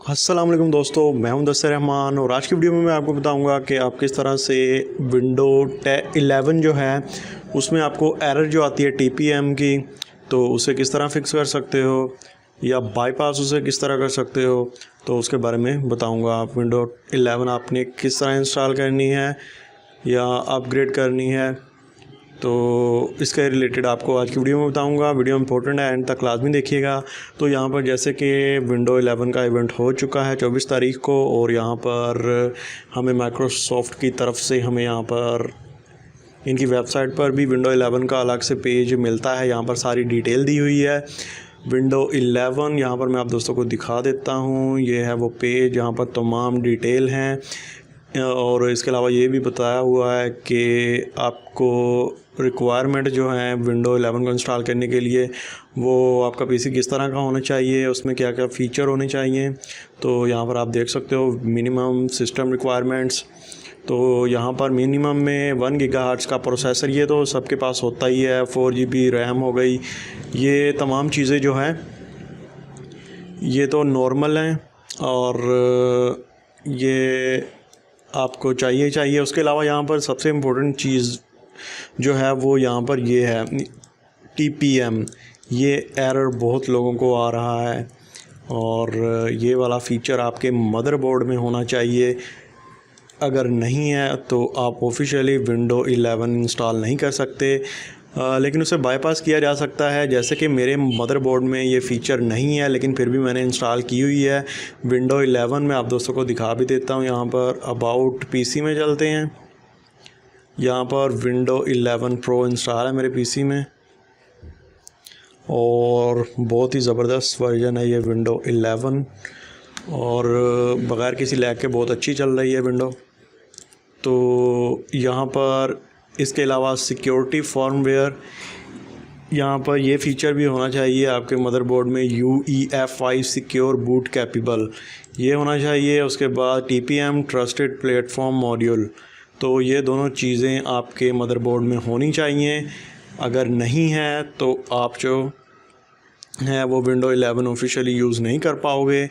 अस्सलाम वालेकुम दोस्तों, मैं हूं दस्तर रहमान और आज की वीडियो में मैं आपको बताऊंगा कि आप किस तरह से विंडो 11 जो है उसमें आपको एरर जो आती है टीपीएम की, तो उसे किस तरह फिक्स कर सकते हो या बाईपास उसे किस तरह कर सकते हो, तो उसके बारे में बताऊंगा। आप विंडो 11 आपने किस तरह इंस्टॉल करनी है या अपग्रेड करनी है, तो इसके रिलेटेड आपको आज की वीडियो में बताऊंगा। वीडियो इंपॉर्टेंट है, एंड तक लाजमी देखिएगा। तो यहाँ पर जैसे कि विंडो 11 का इवेंट हो चुका है 24 तारीख को, और यहाँ पर हमें माइक्रोसॉफ्ट की तरफ से हमें यहाँ पर इनकी वेबसाइट पर भी विंडो 11 का अलग से पेज मिलता है। यहाँ पर सारी डिटेल दी हुई है विंडो 11। यहाँ पर मैं आप दोस्तों को दिखा देता हूँ, ये है वो पेज, यहाँ पर तमाम डिटेल हैं। और इसके अलावा ये भी बताया हुआ है कि आपको रिक्वायरमेंट जो है विंडो 11 को इंस्टॉल करने के लिए, वो आपका पीसी किस तरह का होना चाहिए, उसमें क्या क्या फ़ीचर होने चाहिए। तो यहाँ पर आप देख सकते हो मिनिमम सिस्टम रिक्वायरमेंट्स। तो यहाँ पर मिनिमम में 1 गीगाहर्ट्ज़ का प्रोसेसर, ये तो सबके पास होता ही है। 4 GB रैम हो गई, ये तमाम चीज़ें जो हैं ये तो नॉर्मल हैं और ये आपको चाहिए। उसके अलावा यहाँ पर सबसे इम्पोर्टेंट चीज़ जो है वो यहाँ पर ये है टीपीएम। ये एरर बहुत लोगों को आ रहा है और ये वाला फ़ीचर आपके मदरबोर्ड में होना चाहिए। अगर नहीं है तो आप ऑफिशियली विंडो 11 इंस्टॉल नहीं कर सकते, लेकिन उसे बाईपास किया जा सकता है। जैसे कि मेरे मदरबोर्ड में ये फ़ीचर नहीं है, लेकिन फिर भी मैंने इंस्टॉल की हुई है विंडो 11। मैं आप दोस्तों को दिखा भी देता हूँ। यहाँ पर अबाउट पीसी में चलते हैं, यहाँ पर विंडो 11 प्रो इंस्टॉल है मेरे पीसी में और बहुत ही ज़बरदस्त वर्जन है ये विंडो 11, और बग़ैर किसी लैग के बहुत अच्छी चल रही है विंडो। तो यहाँ पर इसके अलावा सिक्योरिटी फर्मवेयर, यहाँ पर ये फ़ीचर भी होना चाहिए आपके मदरबोर्ड में, UEFI सिक्योर बूट कैपेबल, ये होना चाहिए। उसके बाद TPM ट्रस्टेड प्लेटफॉर्म मॉड्यूल, तो ये दोनों चीज़ें आपके मदरबोर्ड में होनी चाहिए। अगर नहीं है तो आप जो है वो विंडो 11 ऑफिशियली यूज़ नहीं कर पाओगे।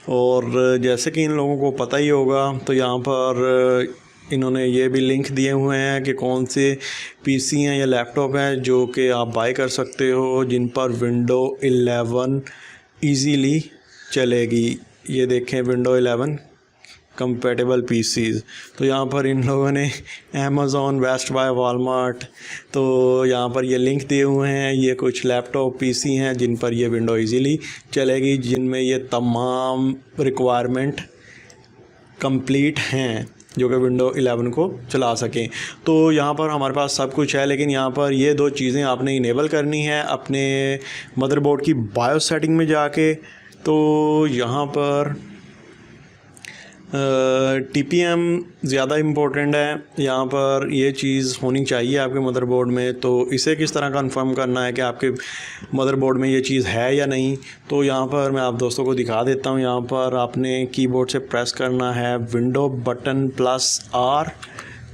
और जैसे कि इन लोगों को पता ही होगा, तो यहाँ पर इन्होंने ये भी लिंक दिए हुए हैं कि कौन से पीसी हैं या लैपटॉप हैं जो कि आप बाय कर सकते हो जिन पर विंडो 11 इजीली चलेगी। ये देखें विंडो 11 कंपैटिबल पीसीज़। तो यहाँ पर इन लोगों ने अमेज़ॉन, बेस्ट बाय, वॉलमार्ट, तो यहाँ पर ये लिंक दिए हुए हैं। ये कुछ लैपटॉप पीसी हैं जिन पर ये विंडो इजीली चलेगी, जिनमें ये तमाम रिक्वायरमेंट कंप्लीट हैं जो कि विंडो 11 को चला सकें। तो यहाँ पर हमारे पास सब कुछ है, लेकिन यहाँ पर ये दो चीज़ें आपने इनेबल करनी है अपने मदरबोर्ड की बायोस सेटिंग में जाके। तो यहाँ पर TPM ज़्यादा इम्पोर्टेंट है, यहाँ पर ये चीज़ होनी चाहिए आपके मदरबोर्ड में। तो इसे किस तरह कंफर्म करना है कि आपके मदरबोर्ड में ये चीज़ है या नहीं, तो यहाँ पर मैं आप दोस्तों को दिखा देता हूँ। यहाँ पर आपने कीबोर्ड से प्रेस करना है विंडो बटन +R,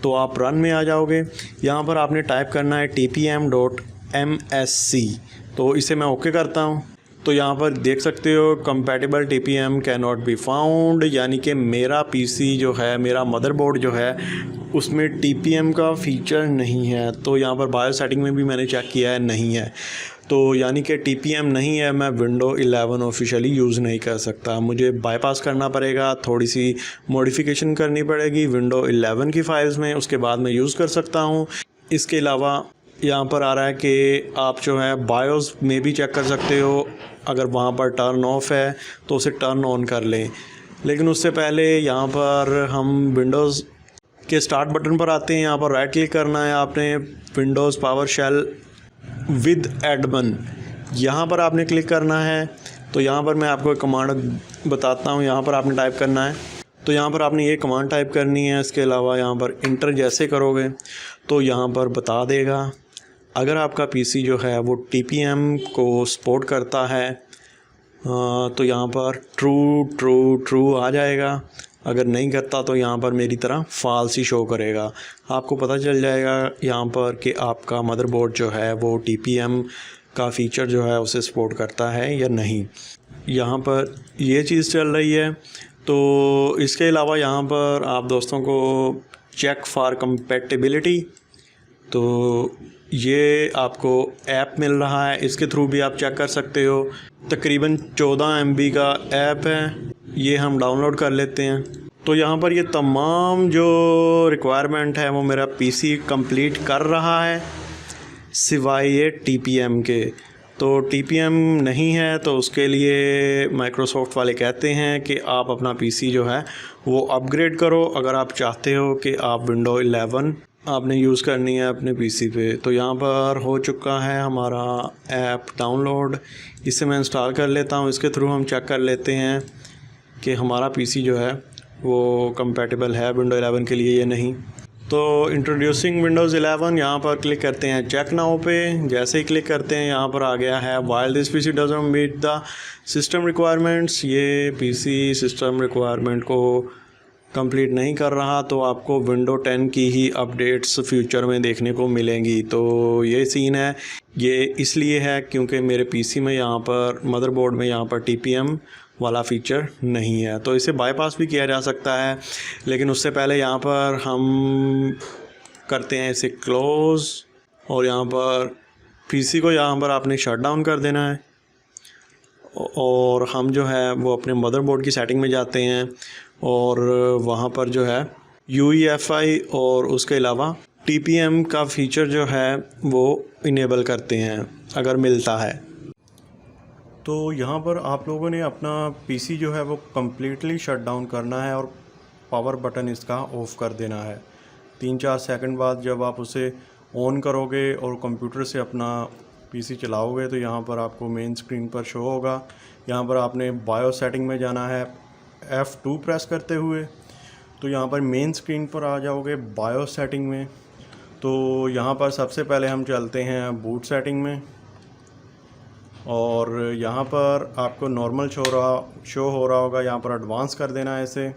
तो आप रन में आ जाओगे। यहाँ पर आपने टाइप करना है tpm.msc, तो इसे मैं ओके करता हूँ। तो यहाँ पर देख सकते हो compatible TPM can not be found, यानी कि मेरा पीसी जो है, मेरा मदरबोर्ड जो है, उसमें TPM का फ़ीचर नहीं है। तो यहाँ पर बायो सेटिंग में भी मैंने चेक किया है, नहीं है। तो यानी कि TPM नहीं है, मैं विंडो 11 ऑफिशियली यूज़ नहीं कर सकता। मुझे बाईपास करना पड़ेगा, थोड़ी सी मॉडिफिकेशन करनी पड़ेगी विंडो 11 की फ़ाइल्स में, उसके बाद मैं यूज़ कर सकता हूँ। इसके अलावा यहाँ पर आ रहा है कि आप जो है बायोस में भी चेक कर सकते हो, अगर वहाँ पर टर्न ऑफ है तो उसे टर्न ऑन कर लें। लेकिन उससे पहले यहाँ पर हम विंडोज़ के स्टार्ट बटन पर आते हैं। यहाँ पर राइट क्लिक करना है आपने, Windows PowerShell with admin, यहाँ पर आपने क्लिक करना है। तो यहाँ पर मैं आपको एक कमांड बताता हूँ, यहाँ पर आपने टाइप करना है। तो यहाँ पर आपने ये कमांड टाइप करनी है। इसके अलावा यहाँ पर इंटर जैसे करोगे तो यहाँ पर बता देगा। अगर आपका पीसी जो है वो TPM को सपोर्ट करता है तो यहाँ पर ट्रू आ जाएगा। अगर नहीं करता तो यहाँ पर मेरी तरह फॉल्स ही शो करेगा। आपको पता चल जाएगा यहाँ पर कि आपका मदरबोर्ड जो है वो TPM का फ़ीचर जो है उसे सपोर्ट करता है या नहीं। यहाँ पर ये चीज़ चल रही है। तो इसके अलावा यहाँ पर आप दोस्तों को चेक फॉर कंपैटिबिलिटी, तो ये आपको ऐप मिल रहा है, इसके थ्रू भी आप चेक कर सकते हो। तकरीबन 14 MB का ऐप है, ये हम डाउनलोड कर लेते हैं। तो यहाँ पर ये तमाम जो रिक्वायरमेंट है वो मेरा पीसी कंप्लीट कर रहा है, सिवाय ये TPM के। तो TPM नहीं है तो उसके लिए माइक्रोसॉफ्ट वाले कहते हैं कि आप अपना पीसी जो है वो अपग्रेड करो, अगर आप चाहते हो कि आप विंडो 11 आपने यूज़ करनी है अपने पीसी पे। तो यहाँ पर हो चुका है हमारा ऐप डाउनलोड, इसे मैं इंस्टॉल कर लेता हूँ। इसके थ्रू हम चेक कर लेते हैं कि हमारा पीसी जो है वो कंपैटिबल है विंडो 11 के लिए या नहीं। तो इंट्रोड्यूसिंग विंडोज़ 11 यहाँ पर क्लिक करते हैं चेक नाउ पे। जैसे ही क्लिक करते हैं यहाँ पर आ गया है while this PC doesn't meet the system requirements. ये पीसी सिस्टम रिक्वायरमेंट को कंप्लीट नहीं कर रहा, तो आपको विंडो 10 की ही अपडेट्स फ्यूचर में देखने को मिलेंगी। तो ये सीन है, ये इसलिए है क्योंकि मेरे पीसी में यहाँ पर मदरबोर्ड में यहाँ पर TPM वाला फ़ीचर नहीं है। तो इसे बाईपास भी किया जा सकता है, लेकिन उससे पहले यहाँ पर हम करते हैं इसे क्लोज़, और यहाँ पर पीसी को यहाँ पर आपने शट डाउन कर देना है। और हम जो है वो अपने मदरबोर्ड की सेटिंग में जाते हैं और वहाँ पर जो है UEFI और उसके अलावा TPM का फ़ीचर जो है वो इनेबल करते हैं अगर मिलता है। तो यहाँ पर आप लोगों ने अपना पीसी जो है वो कम्प्लीटली शट डाउन करना है और पावर बटन इसका ऑफ़ कर देना है। 3-4 सेकंड बाद जब आप उसे ऑन करोगे और कंप्यूटर से अपना पीसी चलाओगे तो यहाँ पर आपको मेन स्क्रीन पर शो होगा। यहाँ पर आपने बायो सेटिंग में जाना है F2 प्रेस करते हुए। तो यहाँ पर मेन स्क्रीन पर आ जाओगे बायो सेटिंग में। तो यहाँ पर सबसे पहले हम चलते हैं बूट सेटिंग में, और यहाँ पर आपको नॉर्मल शो हो रहा होगा, यहाँ पर एडवांस कर देना है इसे।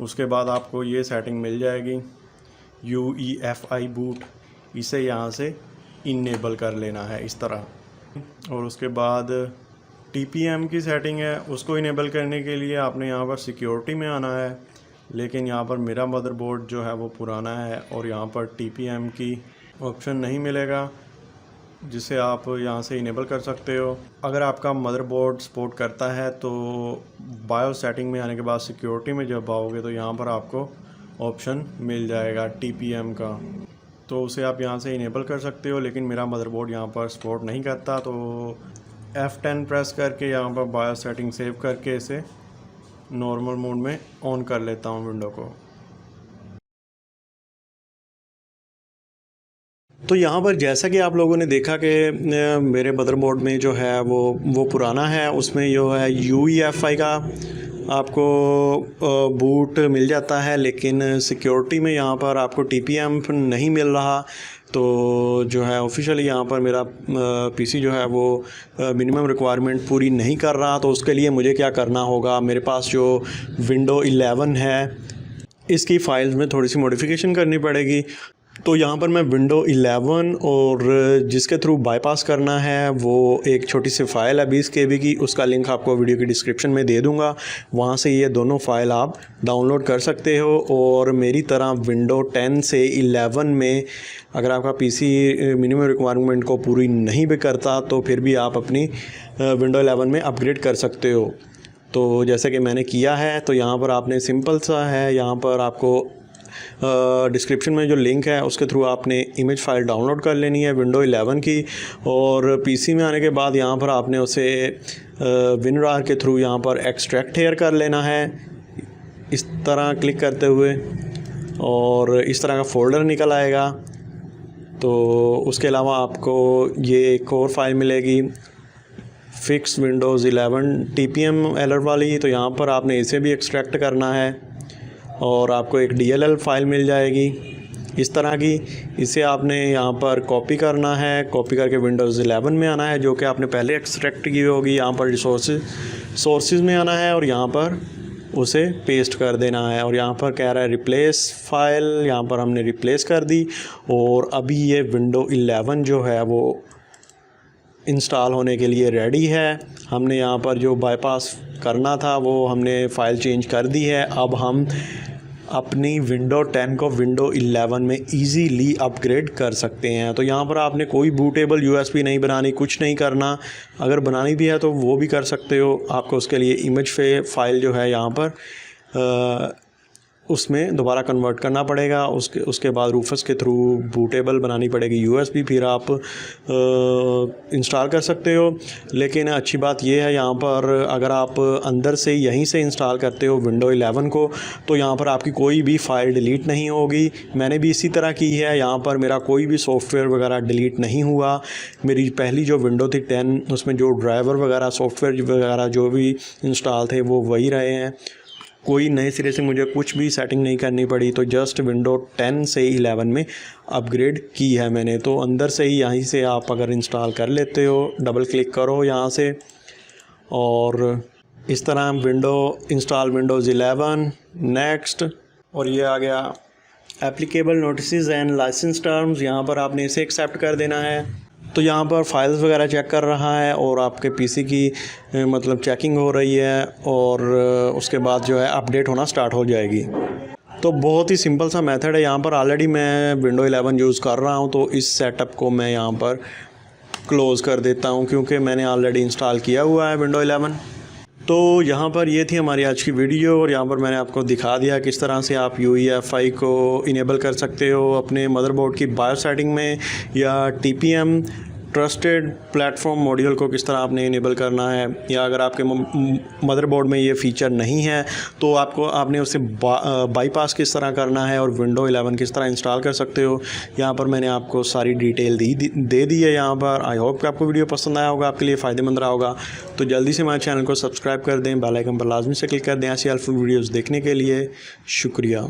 उसके बाद आपको ये सेटिंग मिल जाएगी UEFI बूट, इसे यहाँ से इनेबल कर लेना है इस तरह। और उसके बाद TPM की सेटिंग है, उसको इनेबल करने के लिए आपने यहाँ पर सिक्योरिटी में आना है, लेकिन यहाँ पर मेरा मदरबोर्ड जो है वो पुराना है और यहाँ पर TPM की ऑप्शन नहीं मिलेगा, जिसे आप यहाँ से इनेबल कर सकते हो। अगर आपका मदरबोर्ड सपोर्ट करता है तो बायो सेटिंग में आने के बाद सिक्योरिटी में जब आओगे तो यहाँ पर आपको ऑप्शन मिल जाएगा TPM का, तो उसे आप यहाँ से इनेबल कर सकते हो। लेकिन मेरा मदरबोर्ड यहाँ पर सपोर्ट नहीं करता, तो F10 प्रेस करके यहाँ पर बायो सेटिंग सेव करके इसे नॉर्मल मोड में ऑन कर लेता हूँ विंडो को। तो यहाँ पर जैसा कि आप लोगों ने देखा कि मेरे मदरबोर्ड में जो है वो पुराना है, उसमें जो है UEFI का आपको बूट मिल जाता है, लेकिन सिक्योरिटी में यहाँ पर आपको TPM नहीं मिल रहा। तो जो है ऑफिशियली यहाँ पर मेरा पीसी जो है वो मिनिमम रिक्वायरमेंट पूरी नहीं कर रहा। तो उसके लिए मुझे क्या करना होगा, मेरे पास जो विंडो 11 है इसकी फ़ाइल्स में थोड़ी सी मॉडिफिकेशन करनी पड़ेगी। तो यहाँ पर मैं विंडो 11 और जिसके थ्रू बाईपास करना है वो एक छोटी सी फ़ाइल है 20 KB की, उसका लिंक आपको वीडियो की डिस्क्रिप्शन में दे दूँगा, वहाँ से ये दोनों फ़ाइल आप डाउनलोड कर सकते हो। और मेरी तरह विंडो 10 से 11 में अगर आपका पीसी मिनिमम रिक्वायरमेंट को पूरी नहीं भी करता तो फिर भी आप अपनी विंडो 11 में अपग्रेड कर सकते हो। तो जैसे कि मैंने किया है, तो यहाँ पर आपने सिंपल सा है, यहाँ पर आपको डिस्क्रिप्शन में जो लिंक है उसके थ्रू आपने इमेज फ़ाइल डाउनलोड कर लेनी है विंडो 11 की। और पीसी में आने के बाद यहाँ पर आपने उसे WinRAR के थ्रू यहाँ पर एक्सट्रैक्ट हेयर कर लेना है इस तरह क्लिक करते हुए, और इस तरह का फ़ोल्डर निकल आएगा। तो उसके अलावा आपको ये एक और फाइल मिलेगी फिक्स विंडोज़ 11 TPM एरर वाली, तो यहाँ पर आपने इसे भी एक्सट्रैक्ट करना है और आपको एक DLL फाइल मिल जाएगी इस तरह की। इसे आपने यहाँ पर कॉपी करना है, कॉपी करके विंडोज़ 11 में आना है जो कि आपने पहले एक्सट्रैक्ट की होगी। यहाँ पर सोर्सेज में आना है और यहाँ पर उसे पेस्ट कर देना है। और यहाँ पर कह रहा है रिप्लेस फाइल, यहाँ पर हमने रिप्लेस कर दी और अभी ये विंडो 11 जो है वो इंस्टॉल होने के लिए रेडी है। हमने यहाँ पर जो बाईपास करना था वो हमने फ़ाइल चेंज कर दी है। अब हम अपनी विंडो 10 को विंडो 11 में इजीली अपग्रेड कर सकते हैं। तो यहाँ पर आपने कोई बूटेबल यूएसबी नहीं बनानी, कुछ नहीं करना। अगर बनानी भी है तो वो भी कर सकते हो। आपको उसके लिए इमेज फाइल जो है यहाँ पर उसमें दोबारा कन्वर्ट करना पड़ेगा। उसके बाद रूफस के थ्रू बूटेबल बनानी पड़ेगी यूएसबी, फिर आप इंस्टॉल कर सकते हो। लेकिन अच्छी बात यह है यहाँ पर अगर आप अंदर से यहीं से इंस्टॉल करते हो विंडो 11 को, तो यहाँ पर आपकी कोई भी फ़ाइल डिलीट नहीं होगी। मैंने भी इसी तरह की है। यहाँ पर मेरा कोई भी सॉफ्टवेयर वगैरह डिलीट नहीं हुआ। मेरी पहली जो विंडो थी 10, उसमें जो ड्राइवर वगैरह सॉफ्टवेयर वगैरह जो भी इंस्टॉल थे वो वही रहे हैं। कोई नए सिरे से मुझे कुछ भी सेटिंग नहीं करनी पड़ी। तो जस्ट विंडो 10 से 11 में अपग्रेड की है मैंने। तो अंदर से ही यहीं से आप अगर इंस्टॉल कर लेते हो, डबल क्लिक करो यहाँ से और इस तरह विंडो इंस्टॉल विंडोज़ 11 नेक्स्ट, और ये आ गया applicable notices and licence terms. यहाँ पर आपने इसे एक्सेप्ट कर देना है। तो यहाँ पर फाइल्स वगैरह चेक कर रहा है और आपके पीसी की मतलब चेकिंग हो रही है और उसके बाद जो है अपडेट होना स्टार्ट हो जाएगी। तो बहुत ही सिंपल सा मेथड है। यहाँ पर ऑलरेडी मैं विंडो 11 यूज़ कर रहा हूँ, तो इस सेटअप को मैं यहाँ पर क्लोज़ कर देता हूँ क्योंकि मैंने ऑलरेडी इंस्टॉल किया हुआ है विंडो 11। तो यहाँ पर ये थी हमारी आज की वीडियो और यहाँ पर मैंने आपको दिखा दिया किस तरह से आप UEFI को इनेबल कर सकते हो अपने मदरबोर्ड की बायो सेटिंग में, या TPM ट्रस्टेड प्लेटफॉर्म मॉड्यूल को किस तरह आपने इनेबल करना है। या अगर आपके मदरबोर्ड में ये फ़ीचर नहीं है तो आपने उसे बाईपास किस तरह करना है और विंडो 11 किस तरह इंस्टॉल कर सकते हो। यहाँ पर मैंने आपको सारी डिटेल दे दी है यहाँ पर। आई होप कि आपको वीडियो पसंद आया होगा, आपके लिए फ़ायदेमंद रहा होगा। तो जल्दी से हमारे चैनल को सब्सक्राइब कर दें, बेल आइकन पर लाजमी से क्लिक कर दें ऐसी हेल्पफुल वीडियोज़ देखने के लिए। शुक्रिया।